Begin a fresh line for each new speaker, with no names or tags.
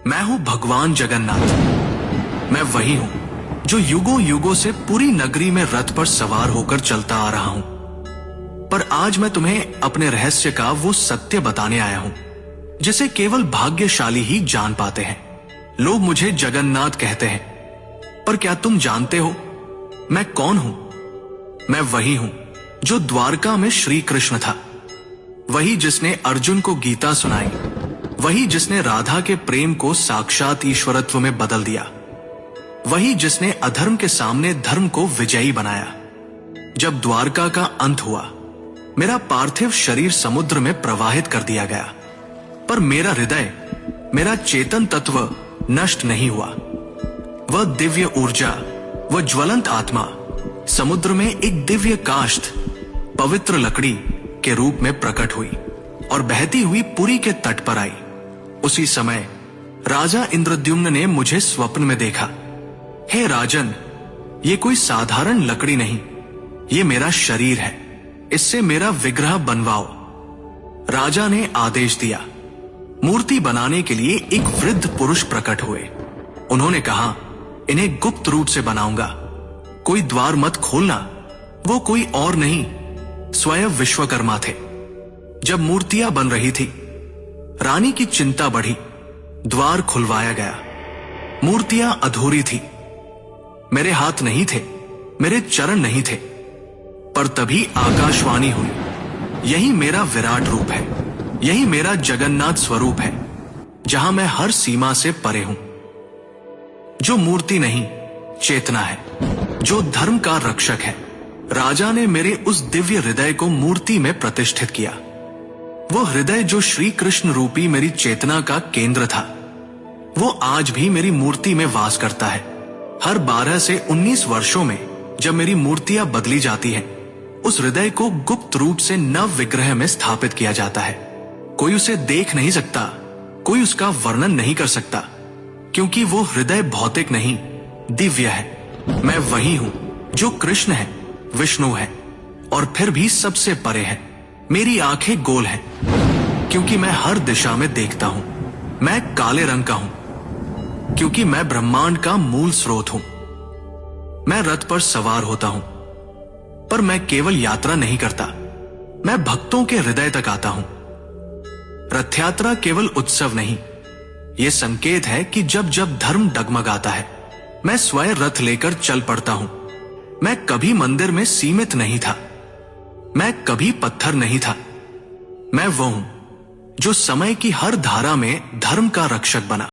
मैं हूं भगवान जगन्नाथ। मैं वही हूं जो युगों युगों से पूरी नगरी में रथ पर सवार होकर चलता आ रहा हूं। पर आज मैं तुम्हें अपने रहस्य का वो सत्य बताने आया हूं जिसे केवल भाग्यशाली ही जान पाते हैं। लोग मुझे जगन्नाथ कहते हैं, पर क्या तुम जानते हो मैं कौन हूं? मैं वही हूं जो द्वारका में श्री कृष्ण था, वही जिसने अर्जुन को गीता सुनाई, वही जिसने राधा के प्रेम को साक्षात ईश्वरत्व में बदल दिया, वही जिसने अधर्म के सामने धर्म को विजयी बनाया। जब द्वारका का अंत हुआ, मेरा पार्थिव शरीर समुद्र में प्रवाहित कर दिया गया, पर मेरा हृदय, मेरा चेतन तत्व नष्ट नहीं हुआ। वह दिव्य ऊर्जा, वह ज्वलंत आत्मा समुद्र में एक दिव्य काष्ठ, पवित्र लकड़ी के रूप में प्रकट हुई और बहती हुई पुरी के तट पर आई। उसी समय राजा इंद्रद्युम्न ने मुझे स्वप्न में देखा। हे राजन, ये कोई साधारण लकड़ी नहीं, ये मेरा शरीर है, इससे मेरा विग्रह बनवाओ। राजा ने आदेश दिया। मूर्ति बनाने के लिए एक वृद्ध पुरुष प्रकट हुए। उन्होंने कहा, इन्हें गुप्त रूप से बनाऊंगा, कोई द्वार मत खोलना। वो कोई और नहीं, स्वयं विश्वकर्मा थे। जब मूर्तियां बन रही थी, रानी की चिंता बढ़ी। द्वार खुलवाया गया। मूर्तियां अधूरी थी। मेरे हाथ नहीं थे, मेरे चरण नहीं थे, पर तभी आकाशवाणी हुई, यही मेरा विराट रूप है, यही मेरा जगन्नाथ स्वरूप है, जहां मैं हर सीमा से परे हूं। जो मूर्ति नहीं, चेतना है, जो धर्म का रक्षक है। राजा ने मेरे उस दिव्य हृदय को मूर्ति में प्रतिष्ठित किया। वो हृदय जो श्री कृष्ण रूपी मेरी चेतना का केंद्र था, वो आज भी मेरी मूर्ति में वास करता है। हर 12 से 19 वर्षों में जब मेरी मूर्तियां बदली जाती हैं, उस हृदय को गुप्त रूप से नव विग्रह में स्थापित किया जाता है। कोई उसे देख नहीं सकता, कोई उसका वर्णन नहीं कर सकता, क्योंकि वो हृदय भौतिक नहीं, दिव्य है। मैं वही हूं जो कृष्ण है, विष्णु है, और फिर भी सबसे परे है। मेरी आंखें गोल हैं, क्योंकि मैं हर दिशा में देखता हूं। मैं काले रंग का हूं, क्योंकि मैं ब्रह्मांड का मूल स्रोत हूं। मैं रथ पर सवार होता हूं, पर मैं केवल यात्रा नहीं करता, मैं भक्तों के हृदय तक आता हूं। रथ यात्रा केवल उत्सव नहीं, यह संकेत है कि जब जब धर्म डगमगाता है, मैं स्वयं रथ लेकर चल पड़ता हूं। मैं कभी मंदिर में सीमित नहीं था, मैं कभी पत्थर नहीं था। मैं वो हूं जो समय की हर धारा में धर्म का रक्षक बना।